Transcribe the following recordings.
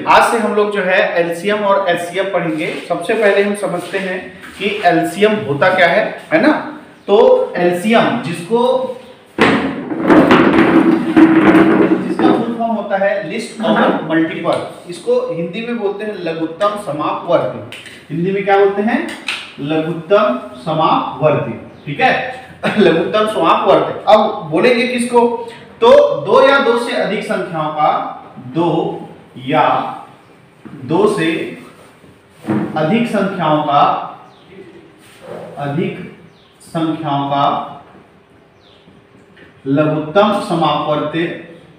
आज से हम लोग जो है एलसीएम और एचसीएफ पढ़ेंगे। सबसे पहले हम समझते हैं कि एलसीएम होता क्या है ना। तो एलसीएम जिसका फुल फॉर्म होता है लिस्ट ऑफ मल्टीपल, इसको हिंदी में बोलते हैं लघुत्तम समापवर्ती। हिंदी में क्या बोलते हैं? लघुत्तम समापवर्ती, ठीक है। लघुत्तम समापवर्ती। अब बोलेंगे किसको? तो दो या दो से अधिक संख्याओं का, दो या दो से अधिक संख्याओं का लघुत्तम समापवर्ती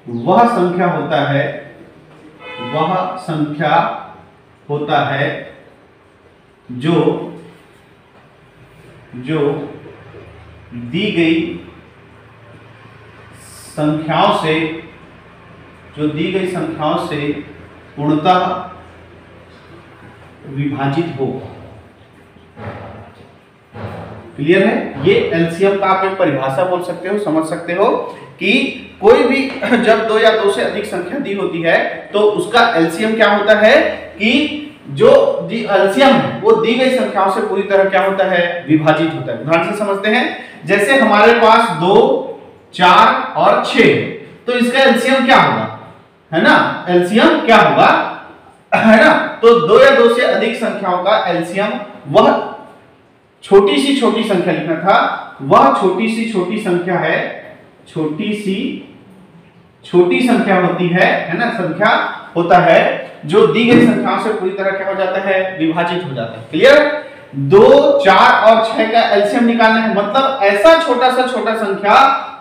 वह संख्या होता है जो दी गई संख्याओं से पूर्णतः विभाजित हो। क्लियर है? ये एलसीएम का आप एक परिभाषा बोल सकते हो, समझ सकते हो कि कोई भी जब दो या दो से अधिक संख्या दी होती है तो उसका एलसीएम क्या होता है कि जो एलसीएम है वो दी गई संख्याओं से पूरी तरह क्या होता है? विभाजित होता है। उदाहरण से समझते हैं, जैसे हमारे पास 2, 4 और 6, तो इसका एलसीएम क्या होगा? है ना, एलसीएम क्या होगा? है ना। तो दो या दो से अधिक संख्याओं का एलसीएम वह छोटी सी छोटी संख्या लिखना था, वह छोटी सी छोटी संख्या है, छोटी सी छोटी संख्या होती है ना, संख्या होता है जो दी गई संख्याओं से पूरी तरह क्या हो जाता है? विभाजित हो जाता है। क्लियर? 2, 4 और 6 का एलसीएम निकालना है, मतलब ऐसा छोटा संख्या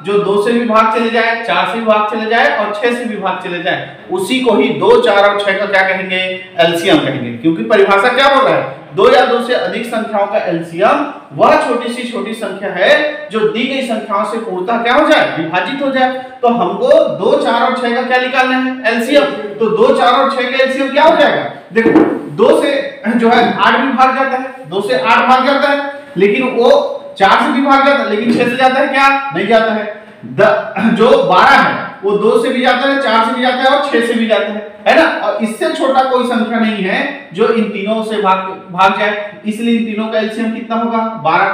जो 2 से भी भाग चले जाए, 4 से भी भाग चले जाए और 6 से भी भाग चले जाए, उसी को ही 2, 4 और 6 का क्या कहेंगे? एलसीएम कहेंगे। क्योंकि परिभाषा क्या बोल रहा है? दो या दो से अधिक संख्याओं का एलसीएम वह छोटी सी छोटी संख्या है जो दी गई संख्याओं से पूर्णतः क्या हो जाए? विभाजित हो जाए। तो हमको 2, 4 और 6 का क्या निकालना है? एलसीएम। तो 2, 4 और 6 का एलसीएम क्या हो जाएगा? देखो, 2 से जो है 8 भी भाग जाता है, 2 से 8 भाग जाता है, लेकिन वो 4 से भी भाग जाता है, लेकिन 6 से जाता है क्या? नहीं जाता है। जो 12 है वो 2 से भी जाता है, 4 से भी जाता है और 6 से भी जाता है ना। और इससे छोटा कोई संख्या नहीं है जो इन तीनों से भाग जाए, इसलिए इन तीनों का एलसीएम कितना होगा? 12।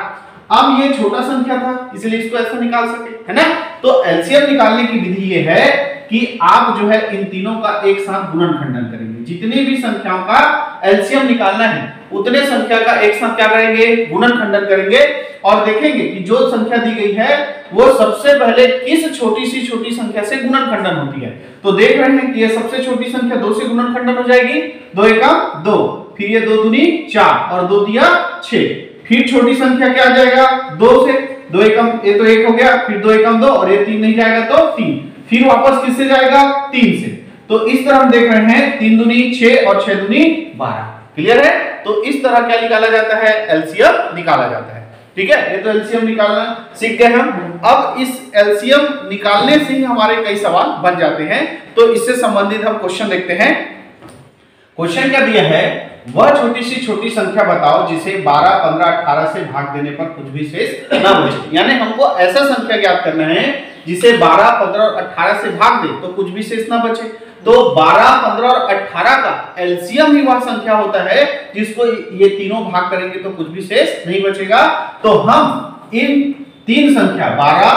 अब ये छोटा संख्या था इसलिए इसको ऐसा निकाल सके, है ना। तो एलसीएम निकालने की विधि ये है कि आप जो है इन तीनों का एक साथ गुणनखंडन करेंगे। जितनी भी संख्याओं का एलसीएम निकालना है उतने संख्या का एक साथ क्या करेंगे? गुणनखंडन करेंगे और देखेंगे कि जो संख्या दी गई है वो सबसे पहले किस छोटी सी छोटी संख्या से गुणनखंडन होती है। तो देख रहे हैं कि ये सबसे छोटी संख्या 2 से गुणनखंडन हो जाएगी। 2 एकम 2, फिर ये 2 दूनी 4 और 2 दिया 6। फिर छोटी संख्या क्या आ जाएगा? 2 से 2 एकम, ये तो 1 हो गया, फिर 2 एकम 2 और ये 3 नहीं जाएगा तो 3, फिर वापस किससे जाएगा? 3 से। तो इस तरह हम देख रहे हैं 3 दूनी 6 और 6 दूनी 12। क्लियर है? तो इस तरह क्या निकाला जाता है? एलसीएम निकाला जाता है। ठीक है, ये तो एलसीएम निकालना सीख गए हम। अब इस एलसीएम निकालने से ही हमारे कई सवाल बन जाते हैं, तो इससे संबंधित हम क्वेश्चन देखते हैं। क्वेश्चन क्या दिया है? वह छोटी सी छोटी संख्या बताओ जिसे 12, 15, 18 से भाग देने पर कुछ भी शेष ना बचे। यानी हमको ऐसा संख्या ज्ञात करना है जिसे 12, 15 और 18 से भाग दे तो कुछ भी शेष ना बचे। तो 12, 15 और 18 का एलसीएम ही वह संख्या होता है जिसको ये तीनों भाग करेंगे तो कुछ भी शेष नहीं बचेगा। तो हम इन तीन संख्या 12,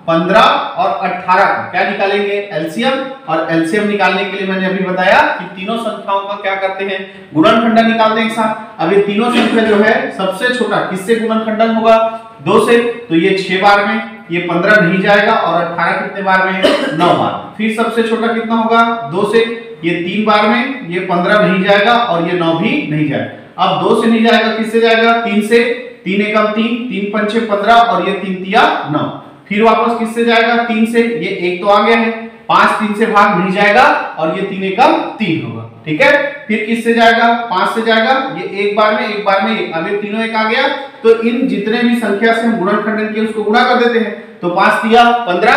15 और 18 का क्या निकालेंगे? एलसीएम। और एलसीएम निकालने के लिए मैंने अभी बताया कि तीनों संख्याओं का क्या करते हैं? गुणनखंडन निकालते हैं एक साथ। अब ये तीनों संख्या जो है सबसे छोटा किससे गुणनखंडन होगा? 2 से। तो ये 6 बार में, ये 15 नहीं जाएगा और 18 कितने बार में? 9 बार। फिर सबसे छोटा कितना होगा? 2 से, ये 3 बार में, ये 15 नहीं जाएगा और ये 9 भी नहीं जाएगा। अब 2 से नहीं जाएगा, किससे जाएगा? 3 से। 3 एकम 3, 3 पंचे 15 और ये 3 तिया 9। फिर वापस किससे जाएगा? 3 से। ये 1 तो आ गया है, 5 3 से भाग नहीं जाएगा और ये 3 एकम 3 होगा। ठीक है, फिर किससे जाएगा? 5 से जाएगा, ये 1 बार में 1 बार में 1, अब ये तीनों 1 आ गया। तो इन जितने भी संख्या से हम गुणनखंडन किए उसको गुणा कर देते हैं। तो 5 तिया 15,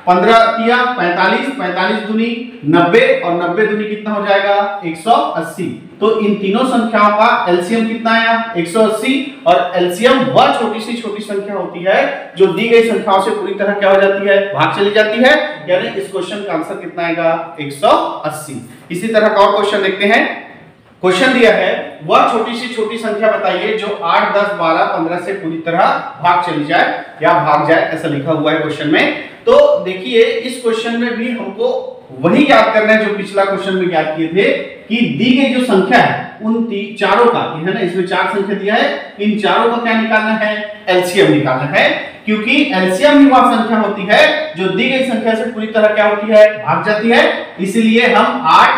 15 तिया 45, 45 दूनी 90 और 90 दूनी कितना हो जाएगा 180। तो इन तीनों संख्याओं का एलसीएम कितना आया 180। और एलसीएम वह छोटी सी संख्या होती है जो दी गई संख्याओं से पूरी तरह क्या हो जाती है, भाग चली जाती है। यानी इस क्वेश्चन का आंसर कितना आएगा 180। इसी तरह का और क्वेश्चन देखते हैं। क्वेश्चन दिया है वह छोटी संख्या बताइए जो 8, 10, 12, 15 से पूरी तरह भाग चली जाए या भाग जाए, ऐसा लिखा हुआ है क्वेश्चन में। तो देखिए इस क्वेश्चन में भी हमको वही याद करना है जो पिछला क्वेश्चन में याद किए थे कि दी गई जो संख्या है उन चारों का, है ना, इसमें 4 संख्या दिया है, इन चारों का क्या निकालना है, एलसीएम निकालना है। क्योंकि एलसीएम ही वह संख्या होती है जो दी गई संख्या से पूरी तरह क्या होती है, भाग जाती है। इसलिए हम 8,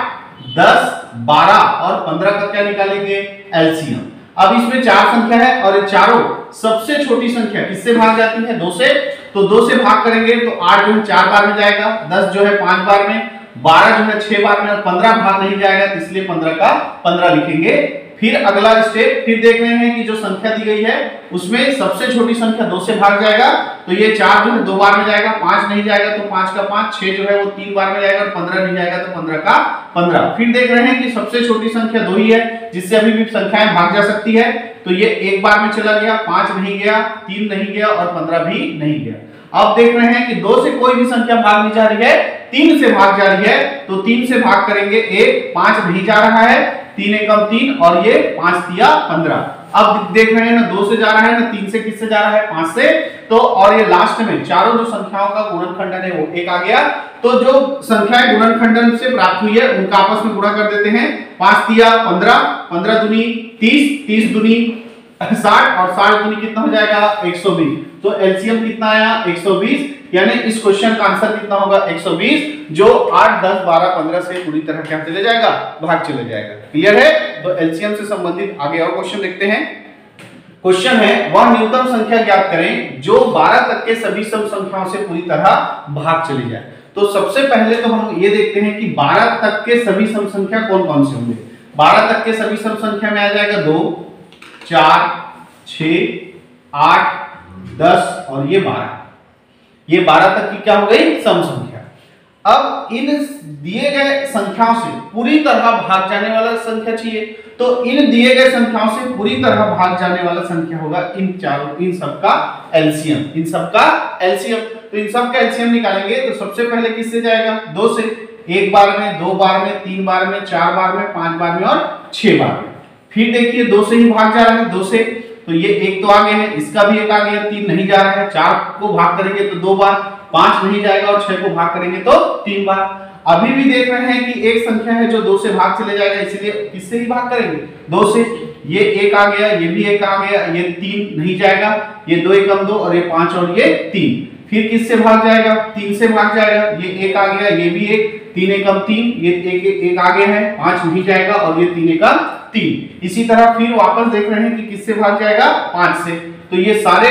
10, 12 और 15 का क्या निकालेंगे, एलसीएम। अब इसमें 4 संख्या है और ये चारों सबसे छोटी संख्या किससे भाग जाती है, 2 से। तो 2 से भाग करेंगे तो 8 जो है 4 बार में जाएगा, 10 जो है 5 बार में, 12 जो है 6 बार में और 15 भाग नहीं जाएगा, इसलिए 15 का 15 लिखेंगे। फिर अगला स्टेप फिर देख रहे हैं कि जो संख्या दी गई है उसमें सबसे छोटी संख्या 2 से भाग जाएगा, तो ये 4 जो है 2 बार में जाएगा, 5 नहीं जाएगा तो 5 का 5, 6 जो है वो 3 बार में जाएगा और 15 नहीं जाएगा तो 15 का 15। फिर देख रहे हैं कि सबसे छोटी संख्या 2 ही है जिससे अभी भी संख्याएं भाग जा सकती है, तो ये 1 बार में चला गया, 5 नहीं गया, 3 नहीं गया और 15 भी नहीं गया। अब देख रहे हैं कि 2 से कोई भी संख्या भाग नहीं जा रही है, 3 से भाग जा रही है, तो 3 से भाग करेंगे 1, 5 नहीं जा रहा है, 3 एकम 3 और ये 5 तिया 15। अब देख रहे हैं ना 2 से जा रहा है ना 3 से, किससे जा रहा है, 5 से। तो और ये लास्ट में चारों जो संख्याओं का गुणनखंडन है वो 1 आ गया। तो जो संख्याएं गुणनखंडन से प्राप्त हुई है उनका आपस में गुणा कर देते हैं, 5 तिया 15, 15 दूनी 30, 30 दूनी 60 और 60 दूनी कितना हो जाएगा 120। तो एलसीएम कितना आया 120। यानी इस क्वेश्चन का आंसर कितना होगा 120, जो 8, 10, 12, 15 से पूरी तरह क्या चले जाएगा, भाग चले जाएगा। क्लियर है। तो एलसीएम से संबंधित आगे और क्वेश्चन देखते हैं। क्वेश्चन है वह न्यूनतम संख्या ज्ञात करें जो 12 तक के सभी सम संख्याओं से पूरी तरह भाग चली जाए। तो सबसे पहले तो हम ये देखते हैं कि 12 तक के सभी सम संख्या कौन कौन से होंगे। 12 तक के सभी सम संख्या में आ जाएगा 2, 4, 6, 8, 10 और ये 12। ये 12 तक की क्या हो गई, सम संख्या। अब इन दिए गए संख्याओं से पूरी तरह भाग जाने वाला संख्या चाहिए, तो इन दिए गए संख्याओं से पूरी तरह भाग जाने वाला संख्या होगा इन सब का एलसीएम, इन सब का एलसीएम। तो इन सब का एलसीएम निकालेंगे तो सबसे पहले किससे जाएगा, 2 से। 1 बार में, 2 बार में, 3 बार में, 4 बार में, 5 बार में और 6 बार में। फिर देखिए 2 से ही भाग जा रहा है, 2 से, तो ये 1 तो आगे है, इसका भी 1 आ गया, 3 नहीं जा रहा है, 4 को भाग करेंगे तो 2 बार, 5 नहीं जाएगा और 6 को भाग करेंगे तो 3 बार। अभी भी देख रहे हैं कि एक संख्या है जो 2 से भाग चले जाएगा, इसलिए किससे ही भाग करेंगे, 2 से। ये 1 आ गया, ये भी 1 आ गया, ये 3 नहीं जाएगा, ये 2 एकम 2 और ये 5 और ये 3। फिर किससे भाग जाएगा, 3 से भाग जाएगा, ये 1 आ गया, ये भी 1, 3 एकम 3, ये 1 आगे है, 5 नहीं जाएगा और ये 3 एकम 3। इसी तरह फिर वापस देख रहे हैं कि किससे भाग जाएगा, 5 से। तो ये सारे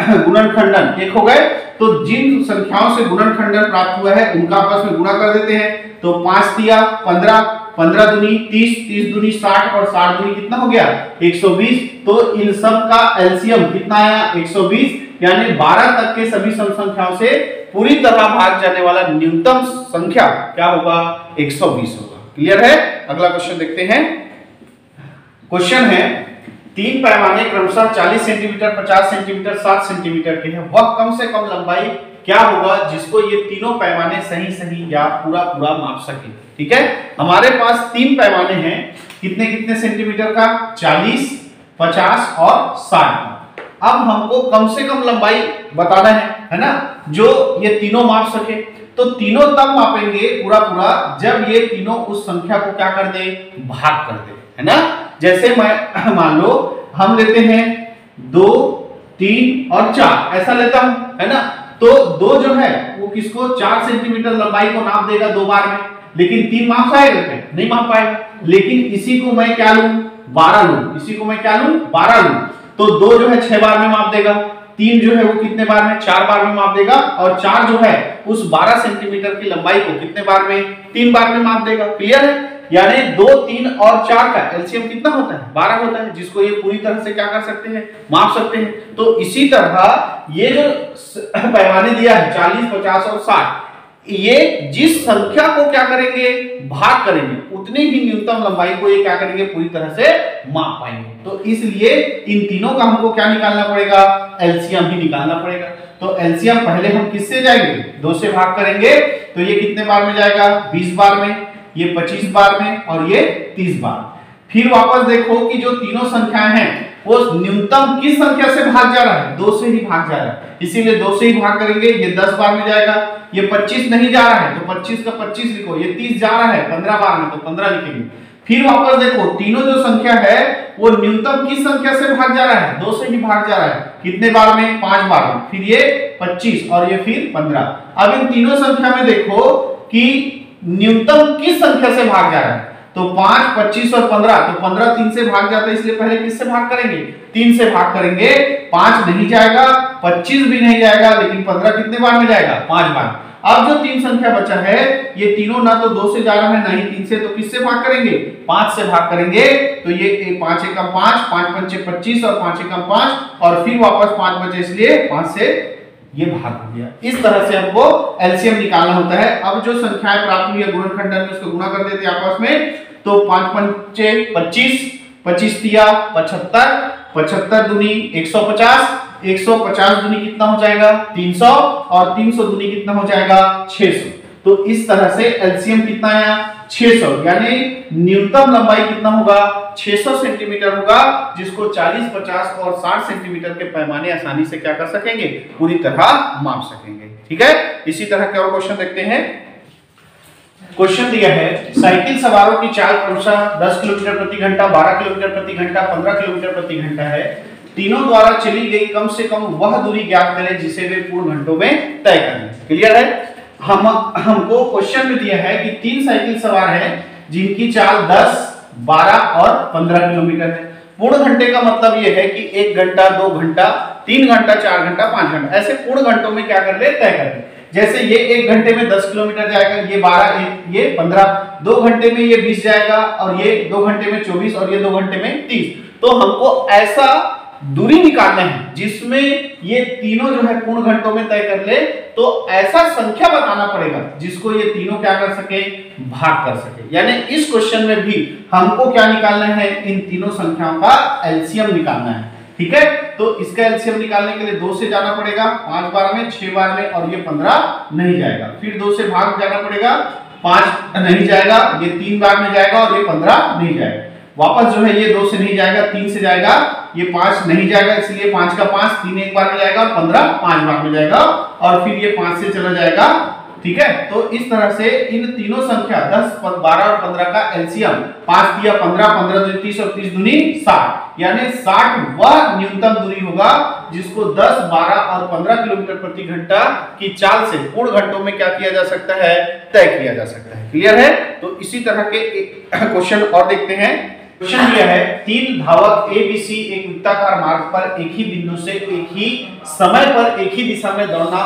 गुणनखंडन 1 हो गए। तो जिन संख्याओं से गुणनखंडन प्राप्त हुआ है उनका आपस में गुणा कर देते हैं। तो 5 तिया 15, 15 दूनी 30, 30 दूनी 60 और 60 दूनी कितना हो गया 120। तो इन सब का एलसीएम कितना आया 120। यानी 12 तक के सभी सम संख्याओं से पूरी तरह भाग जाने वाला न्यूनतम संख्या क्या होगा, 120 होगा। क्लियर है। अगला क्वेश्चन देखते हैं। क्वेश्चन है 3 पैमाने क्रमशः 40 सेंटीमीटर, 50 सेंटीमीटर, 60 सेंटीमीटर के हैं, वह कम से कम लंबाई क्या होगा जिसको ये तीनों पैमाने सही सही या पूरा पूरा माप सके। ठीक है, हमारे पास 3 पैमाने हैं, कितने कितने सेंटीमीटर का, 40, 50 और 60। अब हमको कम से कम लंबाई बताना है ना, जो ये तीनों माप सके। तो तीनों तब मापेंगे पूरा पूरा जब ये तीनों उस संख्या को क्या कर दे, भाग कर दे, है ना। जैसे मैं मान लो हम लेते हैं 2, 3 और 4, ऐसा लेता हूं, है ना। तो 2 जो है वो किसको 4 सेंटीमीटर लंबाई को नाप देगा 2 बार में, लेकिन 3 माप पाएगा क्या, नहीं माप पाएगा। लेकिन इसी को मैं क्या लूं, 12 लूं, इसी को मैं क्या लूं, 12 लूं। तो 2 जो है 6 बार में माप देगा, 3 जो है वो कितने बार में, 4 बार में माप देगा, और 4 जो है उस 12 सेंटीमीटर की लंबाई को कितने बार में, 3 बार में माप देगा। क्लियर है। यानी 2, 3 और 4 का एलसीएम कितना होता है? 12 होता है, जिसको ये पूरी तरह से क्या कर सकते हैं? माप सकते हैं। तो इसी तरह ये जो पैमाने दिया है 40, 50 और 60, ये जिस संख्या को क्या करेंगे? भाग करेंगे, उतनी ही न्यूनतम लंबाई को ये क्या करेंगे? पूरी तरह से माप पाएंगे। तो इसलिए इन तीनों का हमको क्या निकालना पड़ेगा? एलसीएम ही निकालना पड़ेगा। तो एलसीएम पहले हम किससे जाएंगे? 2 से भाग करेंगे, तो ये कितने बार में जाएगा? 20 बार में, ये 25 बार में और ये 30 बार। फिर वापस देखो कि जो तीनों संख्याएं हैं वो न्यूनतम किस संख्या से भाग जा रहा है? 2 से ही भाग जा रहा है, इसीलिए 2 से ही भाग करेंगे। ये 10 बार में जाएगा, ये 25 नहीं जा रहा है तो 25 का 25 लिखो, ये 30 जा रहा है 15 बार में तो 15 लिखेंगे। फिर वापस देखो तीनों जो संख्या है वो न्यूनतम किस संख्या से भाग जा रहा है? 2 से ही भाग जा रहा है। कितने बार में? 5 बार में। फिर ये 25 और ये फिर 15। अब इन तीनों संख्या में देखो कि न्यूनतम किस संख्या से भाग जा रहा है? तो 5, 25 और 15, तो 15 3 से भाग जाता है, इसलिए पहले किससे भाग करेंगे? 3 से भाग करेंगे। 5 नहीं जाएगा, 25 भी नहीं जाएगा, लेकिन 15 कितने बार में जाएगा? 5 बार। अब जो 3 संख्या बचा है, ये तीनों ना तो 2 से जा रहा है ना ही 3 से, तो किससे भाग करेंगे? 5 से भाग करेंगे। तो ये 5 एकम 5, 5 पंचे 25 और 5 एकम 5 और फिर वापस 5 बचे, इसलिए 5 से ये भाग हो गया। इस तरह से हमको एलसीएम निकालना होता है। अब जो संख्याएं प्राप्त हुई है गुणनखंड में, उसको गुणा कर देते हैं आपस में। तो 5 पंचे 25, 25 तिया 75, 75 दूनी 150, 150 दूनी कितना हो जाएगा? 300 और 300 दूनी कितना हो जाएगा? 600। तो इस तरह से एलसीएम कितना आया? 600, यानी न्यूनतम लंबाई कितना होगा? 600 सेंटीमीटर होगा, जिसको 40, 50 और 60 सेंटीमीटर के पैमाने आसानी से क्या कर सकेंगे? पूरी तरह माप सकेंगे। ठीक है, इसी तरह के और क्वेश्चन देखते हैं। क्वेश्चन दिया है साइकिल सवारों की चाल क्रमशः 10 किलोमीटर प्रति घंटा, 12 किलोमीटर प्रति घंटा, 15 किलोमीटर प्रति घंटा है। तीनों द्वारा चली गई कम से कम वह दूरी ज्ञात करें जिसे वे पूर्ण घंटों में तय करें। क्लियर है? हमको क्वेश्चन में दिया है कि 3 साइकिल सवार हैं जिनकी चाल 10, 12 और 15 किलोमीटर है। पूर्ण घंटे का मतलब यह है कि 1 घंटा, 2 घंटा, 3 घंटा, 4 घंटा, 5 घंटा, ऐसे पूर्ण घंटों में क्या कर ले? तय कर ले। जैसे ये 1 घंटे में 10 किलोमीटर जाएगा, ये 12, ये 15, 2 घंटे में ये 20 जाएगा और ये 2 घंटे में 24 और ये 2 घंटे में 30। तो हमको ऐसा दूरी निकालना है जिसमें ये तीनों जो है पूर्ण घंटों में तय कर ले। तो ऐसा संख्या बताना पड़ेगा जिसको ये तीनों क्या कर सके? भाग कर सके। यानी इस क्वेश्चन में भी हमको क्या निकालना है? इन तीनों संख्याओं का एलसीएम निकालना है। ठीक है, तो इसका एलसीएम निकालने के लिए 2 से जाना पड़ेगा 5 बार में, 6 बार में और ये 15 नहीं जाएगा। फिर 2 से भाग जाना पड़ेगा, 5 नहीं जाएगा, ये 3 बार में जाएगा और ये 15 नहीं जाएगा। वापस जो है ये 2 से नहीं जाएगा, 3 से जाएगा, ये 5 नहीं जाएगा, इसलिए 5 का 5, 3 एक बार में जाएगा और 15 5 बार में जाएगा और फिर ये 5 से चला जाएगा। ठीक है, तो इस तरह से इन तीनों संख्या 10, 12 और 15 का एलसीएम 5 दिया 15, 15 दूनी 30 और 30 दूनी 60, यानी 60 वह न्यूनतम दूरी होगा जिसको 10, 12 और 15 किलोमीटर प्रति घंटा की चाल से पूर्ण घंटों में क्या किया जा सकता है? तय किया जा सकता है। क्लियर है? तो इसी तरह के क्वेश्चन और देखते हैं। क्वेश्चन दिया है 3 धावक ABC एक वृत्ताकार मार्ग पर एक ही बिंदु से एक ही समय पर एक ही दिशा में दौड़ना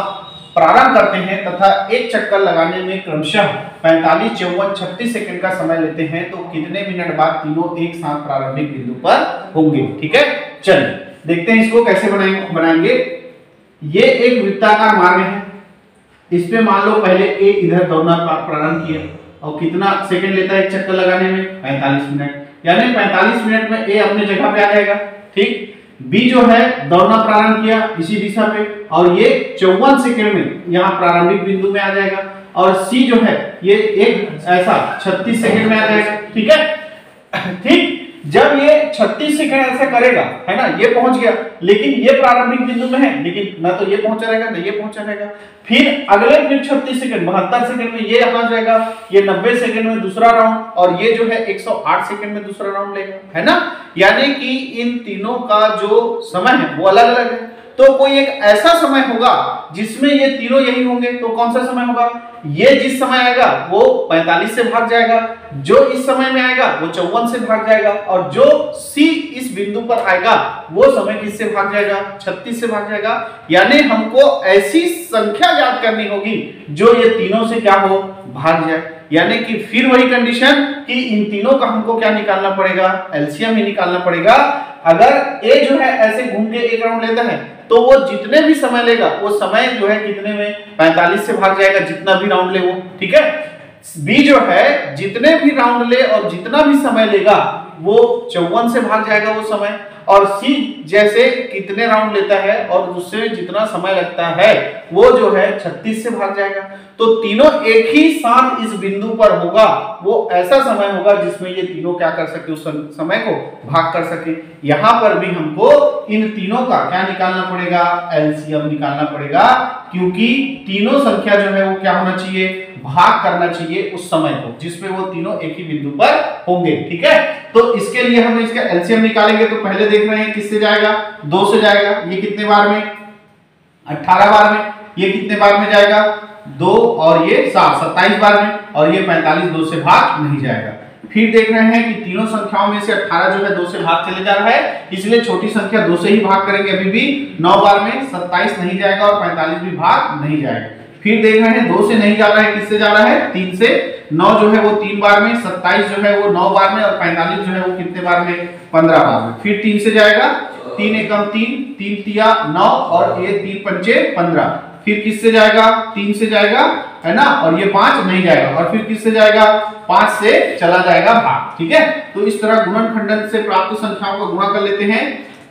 प्रारंभ करते हैं तथा एक चक्कर लगाने में क्रमशः 45, 54, 36 सेकंड का समय लेते हैं, तो कितने मिनट बाद तीनों एक साथ प्रारंभिक बिंदु पर होंगे? ठीक है, चलिए देखते हैं इसको कैसे बनाएंगे। ये एक वृत्ताकार मार्ग है, इस पे मान लो पहले ए इधर दौड़ना प्रारंभ किया और कितना सेकंड लेता है एक चक्कर लगाने में? 45 मिनट, यानी 45 मिनट में ए अपने जगह पे आ जाएगा। ठीक, बी जो है दौड़ना प्रारंभ किया इसी दिशा पे और ये 54 सेकंड में यहाँ प्रारंभिक बिंदु में आ जाएगा और सी जो है ये एक ऐसा 36 सेकंड में आ जाएगा। ठीक है, ठीक, जब ये 36 सेकंड ऐसा करेगा, है ना, ये पहुंच गया, लेकिन ये प्रारंभिक बिंदु में है, लेकिन ना तो ये पहुंचा रहेगा ना ये पहुंचा रहेगा। फिर अगले फिर 36 सेकंड 72 सेकंड में ये यहां जाएगा, ये 90 सेकंड में दूसरा राउंड और ये जो है 108 सेकंड में दूसरा राउंड लेगा, है ना। यानी कि इन तीनों का जो समय है वो अलग अलग है। तो कोई एक ऐसा समय होगा जिसमें ये तीनों यही होंगे। तो कौन सा समय होगा? ये जिस समय आएगा वो 45 से भाग जाएगा, जो इस समय में आएगा वो 54 से भाग जाएगा, और जो C इस बिंदु पर आएगा वो समय किससे भाग जाएगा? 36 से भाग जाएगा। यानी हमको ऐसी संख्या याद करनी होगी जो ये तीनों से क्या हो? भाग जाए। यानी कि फिर वही कंडीशन कि इन तीनों का हमको क्या निकालना पड़ेगा? एलसीएम ही निकालना पड़ेगा। अगर ए जो है ऐसे घूम के एक राउंड लेता है तो वो जितने भी समय लेगा वो समय जो है कितने में? 45 से भाग जाएगा, जितना भी राउंड ले वो। ठीक है। बी जो है जितने भी राउंड ले और जितना भी समय लेगा वो 54 से भाग जाएगा वो समय, और सी जैसे कितने राउंड लेता है और उससे जितना समय लगता है वो जो है 36 से भाग जाएगा। तो तीनों एक ही साथ इस बिंदु पर होगा, वो ऐसा समय होगा जिसमें ये तीनों क्या कर सके? उस समय को भाग कर सके। यहां पर भी हमको इन तीनों का क्या निकालना पड़ेगा? एलसीएम निकालना पड़ेगा, क्योंकि तीनों संख्या जो है वो क्या होना चाहिए? भाग करना चाहिए उस समय को जिसमें वो तीनों एक ही बिंदु पर होंगे। ठीक है। तो इसके लिए हम इसका एलसीएम निकालेंगे। तो पहले देख रहे हैं किससे जाएगा? 2 से जाएगा। ये कितने बार में? 18 बार में। ये कितने बार में जाएगा? 2 और ये 7, 27 बार में। और ये 45 2 से भाग नहीं जाएगा। फिर देख रहे हैं कि तीनों संख्याओं में से 18 जो है 2 से भाग चले जा रहा है, इसलिए छोटी संख्या 2 से ही भाग करेंगे अभी भी। 9 बार में 27 नहीं जाएगा और 45 भी भाग नहीं जाएगा। फिर देख रहे हैं 2 से नहीं जा रहा है, किससे जा रहा है? 3 से। 9 जो है वो 3 बार में, 27 जो है वो 9 बार में, और 45 जो है वो कितने बार में? 15 बार में। फिर 3 से जाएगा, 3 एकम 3, 3 तिया 9 और ये 3 पंचे 15। फिर किससे जाएगा? 3 से जाएगा, है ना, और ये 5 नहीं जाएगा। और फिर किससे जाएगा? 5 से चला जाएगा भाग। ठीक है। तो इस तरह गुणनखंडन से प्राप्त संख्याओं को गुणा कर लेते हैं।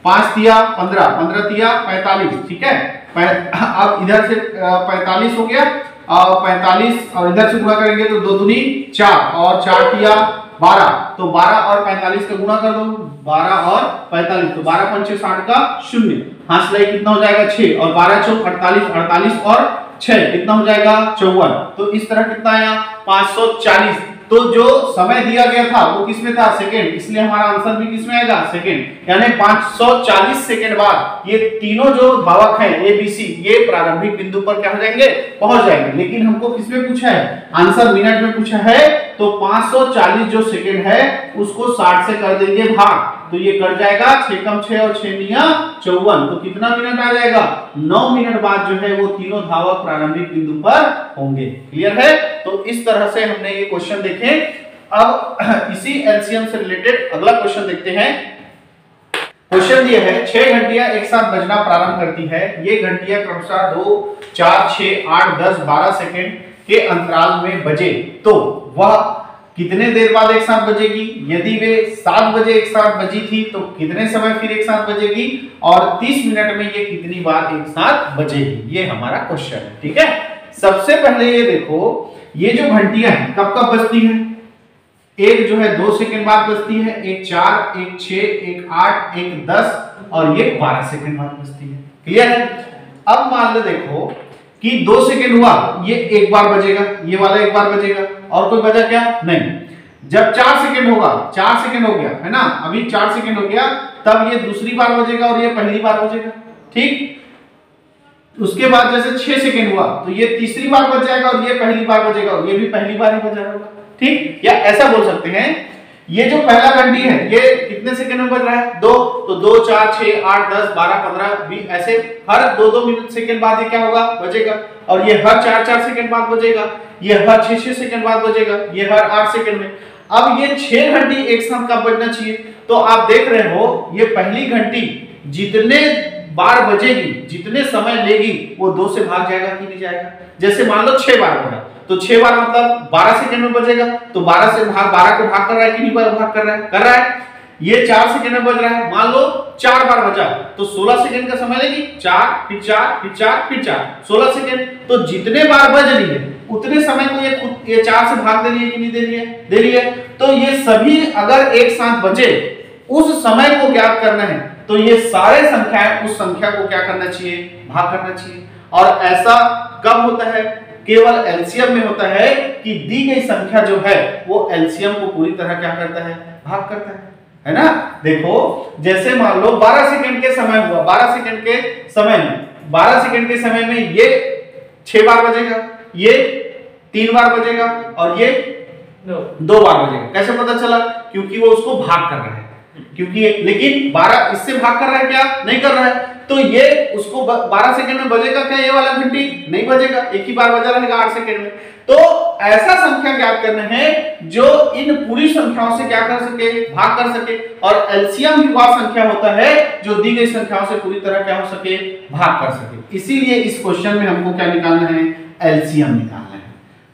5 तिया 15, 15 तिया 45। ठीक है। अब इधर से 45 हो गया, और 45 और इधर से गुणा करेंगे तो 2 दूनी 4 और 4 तिया 12। तो 12 और 45 का गुणा कर दो, 12 और 45, तो 12 पंचे 60 का 0। हाथ लाई कितना हो जाएगा? 6, और 12 चौक 48, 48 और 6 कितना हो जाएगा? 54। तो इस तरह कितना आया? 540। तो जो समय दिया गया था वो किसमें था? सेकंड, इसलिए हमारा आंसर भी किसमें आएगा? सेकंड। यानी 540 सेकंड बाद ये तीनों जो धावक हैं ए बी सी, ये प्रारंभिक बिंदु पर क्या हो जाएंगे? पहुंच जाएंगे। लेकिन हमको किसमें पूछा है? आंसर मिनट में पूछा है, तो 540 जो सेकंड है उसको 60 से कर देंगे भाग, तो ये कट जाएगा 6 कम 6 और 6 निया 54। तो कितना मिनट आ जाएगा? 9 मिनट बाद जो है वो तीनों धावक प्रारंभिक बिंदु पर होंगे। क्लियर है? तो इस तरह से हमने ये क्वेश्चन देखे। अब इसी एलसीएम से रिलेटेड अगला क्वेश्चन देखते हैं। क्वेश्चन ये है, 6 घंटियां एक साथ बजना प्रारंभ करती है। ये घंटियां क्रमशः 2, 4, 6, 8, 10, 12 सेकंड के अंतराल में बजे तो वह कितने देर बाद एक साथ बजेगी? यदि वे 7 बजे एक साथ बजी थी तो कितने समय फिर एक साथ बजेगी? और 30 मिनट में ये कितनी बार एक साथ बजेगी? ये हमारा क्वेश्चन है। ठीक है। सबसे पहले ये देखो, ये जो घंटियां हैं कब कब बजती हैं? एक जो है 2 सेकंड बाद बजती है, एक 4, एक 6, एक 8, एक 10 और ये 12 सेकंड बाद बजती है। क्लियर है? अब मान लो देखो कि 2 सेकंड हुआ, ये एक बार बजेगा, ये वाला एक बार बजेगा, और कोई बजा क्या? नहीं। जब 4 सेकंड होगा, 4 सेकंड हो गया, है ना, अभी 4 सेकंड हो गया, तब ये दूसरी बार बजेगा और ये पहली बार बजेगा। ठीक। उसके बाद जैसे 6 सेकंड हुआ तो ये तीसरी बार बज जाएगा और ये पहली बार बजेगा, और ये भी पहली बार ही बजा होगा। ठीक। या ऐसा बोल सकते हैं, ये जो पहला घंटी है ये कितने सेकंड में बज रहा है? 2। तो 2, 4, 6, 8, 10, 12, 15, 20 ऐसे हर 2-2 मिनट सेकंड बाद ये क्या होगा? बजेगा। और ये हर 4-4 सेकंड बाद बजेगा, ये हर 6-6 सेकंड बाद बजेगा, ये हर 8 सेकंड में। अब ये 6 घंटी एक साथ कब बजना चाहिए? तो आप देख रहे हो ये पहली घंटी जितने बार बजेगी, जितने समय लेगी, वो 2 से भाग जाएगा कि नहीं जाएगा? जैसे मान लो 6 बार हो रहा है तो 6 बार मतलब 12 सेकंड में बजेगा, तो 12 से भाग 12 को भाग कर रहा है कि नहीं भाग कर रहा है? कर रहा है। ये 4 सेकंड में बज रहा है, मान लो 4 बार बजा तो 16 सेकंड का समय लेगी। 4 फिर 4 फिर 4 फिर 4 16 सेकंड। तो जितने बार बज रही है उतने समय को ये 4 से भाग दे रही है कि नहीं दे रही है? दे रही है। तो ये सभी अगर एक साथ बजे, उस समय को ज्ञात करना है तो ये सारे संख्याएं उस संख्या को क्या करना चाहिए? भाग करना चाहिए। और ऐसा कब होता है? केवल एलसीएम में होता है कि दी गई संख्या जो है वो एलसीएम को पूरी तरह क्या करता है? भाग करता है। है ना। देखो जैसे मान लो 12 सेकंड के समय हुआ, 12 सेकंड के समय में 12 सेकंड के समय में ये 6 बार बजेगा, ये 3 बार बजेगा और ये 2 बार बजेगा। कैसे पता चला? क्योंकि वो उसको भाग कर रहा है, क्योंकि लेकिन 12 इससे भाग कर रहा है क्या? नहीं कर रहा है। तो ये उसको 12 सेकंड में बजेगा क्या? ये वाला घंटी नहीं बजेगा, एक ही बार बजा रहेगा 8 सेकंड में। तो ऐसा संख्या ज्ञात करना है जो इन पूरी संख्याओं से क्या कर सके? भाग कर सके। और एलसीएम ही वह संख्या होता है जो दी गई संख्याओं से पूरी तरह क्या हो सके? भाग कर सके। इसीलिए इस क्वेश्चन में हमको क्या निकालना है? एलसीएम निकालना है।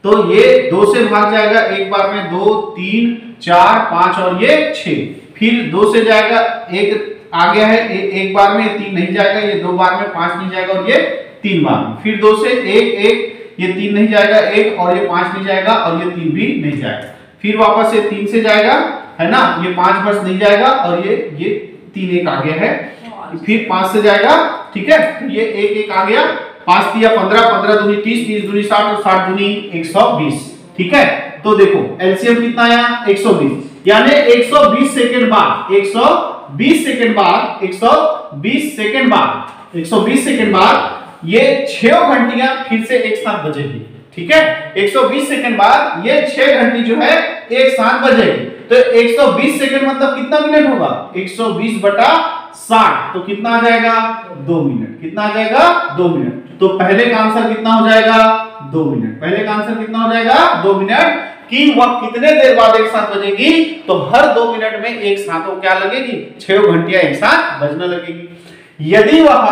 तो ये 2 से भाग जाएगा एक बार में, 2 3 4 5 और ये 6। फिर 2 से जाएगा, एक आ गया है एक बार में, 3 नहीं जाएगा, ये 2 बार में, 5 नहीं जाएगा और ये 3 बार में। फिर 2 से 1 1, ये 3 नहीं जाएगा, 1 और ये 5 नहीं जाएगा और ये 3 भी नहीं जाएगा। फिर वापस ये 3 से जाएगा, है ना, ये 5 बस नहीं जाएगा और ये 3 1 आ गया है। फिर 5 से जाएगा, ठीक है, ये 1 1 आ गया, 5 दिया 15, 15 दूनी 30, 30 दूनी 60 और 60 दूनी 120। ठीक है, तो देखो एलसीएम कितना आया? 120। यानी 120 सेकंड बाद 120 सेकंड बाद 120 सेकंड बाद 120 सेकंड बाद ये 6 घंटियां फिर से एक साथ बजेगी। ठीक है, 120 सेकंड बाद ये 6 घंटी जो है एक साथ बजेगी। तो 120 सेकंड मतलब कितना मिनट होगा? 120 बटा 60, तो कितना आ जाएगा? 2 मिनट। कितना आ जाएगा? 2 मिनट। तो पहले का आंसर कितना हो जाएगा? 2 मिनट। पहले का आंसर कितना हो जाएगा? 2 मिनट। कि वह कितने देर बाद एक साथ बजेगी? तो हर 2 मिनट में एक साथ वो क्या लगेगी? 6 घंटियां एक साथ बजने लगेगी। यदि वह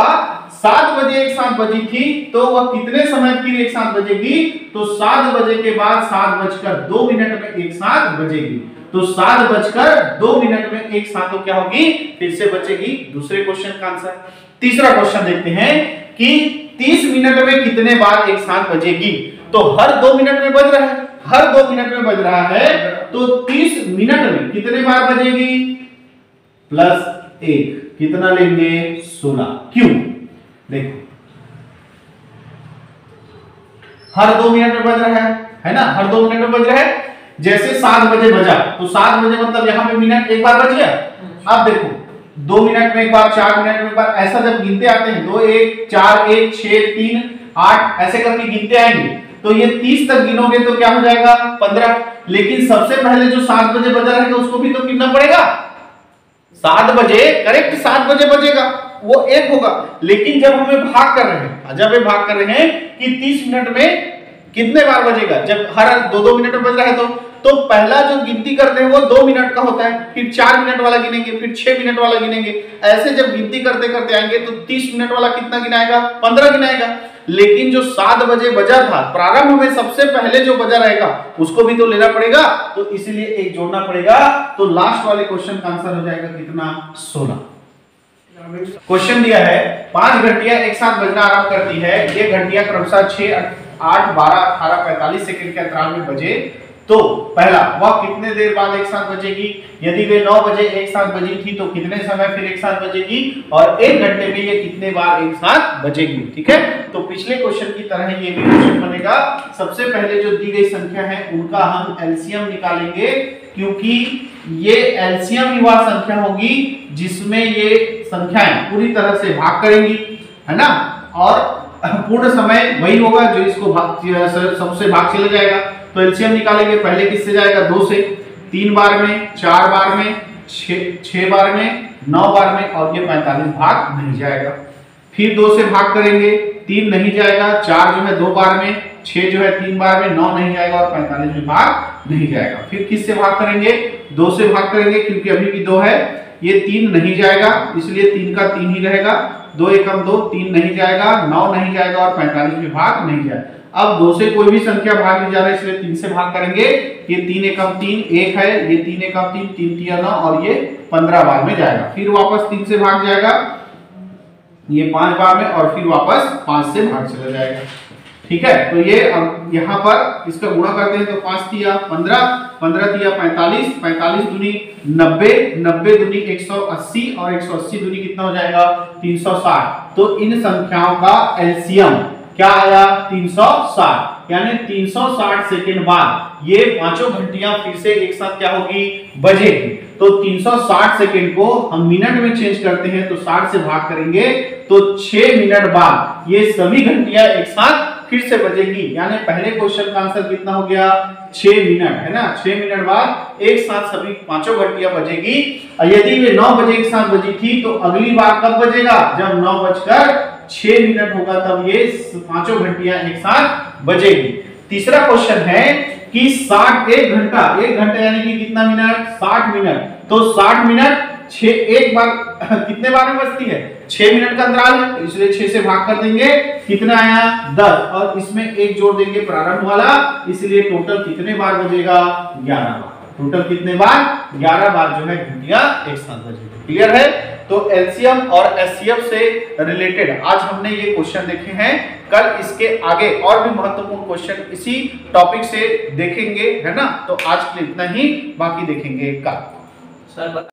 7 बजे एक साथ बजी थी तो वह कितने समय फिर एक साथ बजेगी? तो 7 बजे के बाद 7:02 में एक साथ बजेगी। तो 7:02 में एक साथ तो क्या होगी? फिर से बचेगी। दूसरे क्वेश्चन का आंसर। तीसरा क्वेश्चन देखते हैं कि 30 मिनट में कितने बार एक साथ बजेगी? तो हर 2 मिनट में बज रहा है, हर 2 मिनट में बज रहा है, तो 30 मिनट में कितने बार बजेगी? +1, कितना लेंगे? 16। क्यों? देखो हर 2 मिनट में बज रहा है ना, हर 2 मिनट में बज रहा है। जैसे 7 बजे बजा तो 7 बजे मतलब यहां पे मिनट एक बार बज गया। अब देखो 2 मिनट में एक बार, 4 मिनट में एक बार, ऐसा जब गिनते आते हैं 2 1 4 1 6 3 8 ऐसे करके गिनते आएंगे तो ये 30 तक गिनोगे तो क्या हो जाएगा? 15। लेकिन सबसे पहले जो 7 बजे बजा रहेगा उसको भी तो गिनना पड़ेगा। 7 बजे करेक्ट 7 बजे बजेगा, वो 1 होगा। लेकिन जब हमें भाग कर रहे हैं, जब ये भाग कर रहे हैं कि 30 मिनट में कितने बार बजेगा, जब हर 2-2 मिनट में बज रहा है तो पहला जो गिनती करते हैं वो 2 मिनट का होता है, फिर 4 मिनट वाला गिनेंगे, फिर 6 मिनट वाला गिनेंगे। ऐसे जब गिनती करते करते आएंगे तो 30 मिनट वाला कितना गिनाएगा? 15 गिनाएगा। लेकिन जो 7 बजे बजा था प्रारंभ में, सबसे पहले जो बजा रहेगा उसको भी तो लेना पड़ेगा, तो इसलिए 1 जोड़ना पड़ेगा। तो लास्ट वाले क्वेश्चन का आंसर हो जाएगा कितना? 16। क्वेश्चन दिया है 5 घंटियां एक साथ बजना आरंभ करती है। ये घंटियां क्रमशः 6 8 12 18 45 सेकंड के अंतराल में बजे तो पहला वह कितने देर बाद एक साथ बजेगी? यदि वे 9 बजे एक साथ बजी थी तो कितने समय फिर एक साथ बजेगी? और 1 घंटे में ये कितने बार एक साथ बजेगी? ठीक है, तो पिछले क्वेश्चन की तरह ये भी क्वेश्चन बनेगा। सबसे पहले जो दी गई संख्या है उनका हम एलसीएम निकालेंगे, क्योंकि ये एलसीएम ही वह संख्या होगी जिसमें ये संख्याएं पूरी तरह से भाग करेंगी, है ना, और पूर्ण समय वही होगा जो इसको सबसे भाग चला जाएगा। तो एलसीएम निकालेंगे। पहले किससे जाएगा? 2 से, 3 बार में, 4 बार में, 6 बार में, 9 बार में और ये 45 भाग नहीं जाएगा। फिर 2 से भाग करेंगे, 3 नहीं जाएगा, 4 जो है 2 बार में, 6 जो है 3 बार में, 9 नहीं जाएगा और 45 में भाग नहीं जाएगा। फिर किससे भाग करेंगे? 2 से भाग करेंगे, क्योंकि अभी भी 2 है, ये 3 नहीं जाएगा इसलिए 3 का 3 ही रहेगा। 2 एकम 2, 3 नहीं जाएगा, 9 नहीं जाएगा और 45 में भाग नहीं जाएगा। अब 2 से कोई भी संख्या भाग नहीं जा रहा है इसलिए 3 से भाग करेंगे। ये 3 एकम 3 1 है, ये 3 एकम 3 3 3 9 और ये 15 बार में जाएगा। फिर वापस 3 से भाग जाएगा, ये 5 बार में और फिर वापस 5 से भाग चला जाएगा। ठीक है, तो ये अब यहाँ पर इसका गुणा करते हैं तो 5 दिया 15, 15 दिया 45, 45 दूनी 90, 90 दूनी 180 और 180 दूनी कितना हो जाएगा? 360। तो इन संख्याओं का एलसीएम क्या आया? 360। यानी 360 सेकंड बाद ये पांचों घंटियां फिर से एक साथ क्या होगी? बजेगी। तो 360 सेकेंड को हम मिनट में चेंज करते हैं तो 60 से भाग करेंगे तो 6 मिनट बाद ये सभी घंटियां एक साथ फिर से बजेगी। यानी पहले क्वेश्चन का आंसर कितना हो गया 6 मिनट, है ना। 6 मिनट बाद एक साथ सभी पांचों घंटियां बजेगी। यदि वे 9 बजे एक साथ बजी थी तो अगली बार कब बजेगा, जब 9:06 होगा तब ये पांचों घंटियां एक साथ बजेगी। तीसरा क्वेश्चन है कि 60 एक घंटा यानी कि कितना मिनट 60 मिनट, तो 60 मिनट 6 एक बार कितने बार में बजती है 6 मिनट का अंतराल है, इसलिए 6 से भाग कर देंगे, कितना आया 10, और इसमें एक जोड़ देंगे प्रारंभ वाला, इसलिए टोटल कितने बार बजेगा 11 बार। टोटल कितने बार 11 बार जो है घंटियां एक साथ बजेगी। क्लियर है। तो एलसीएम और एचसीएफ से रिलेटेड आज हमने ये क्वेश्चन देखे हैं। कल इसके आगे और भी महत्वपूर्ण क्वेश्चन इसी टॉपिक से देखेंगे, है ना। तो आज के लिए इतना ही, बाकी देखेंगे कल।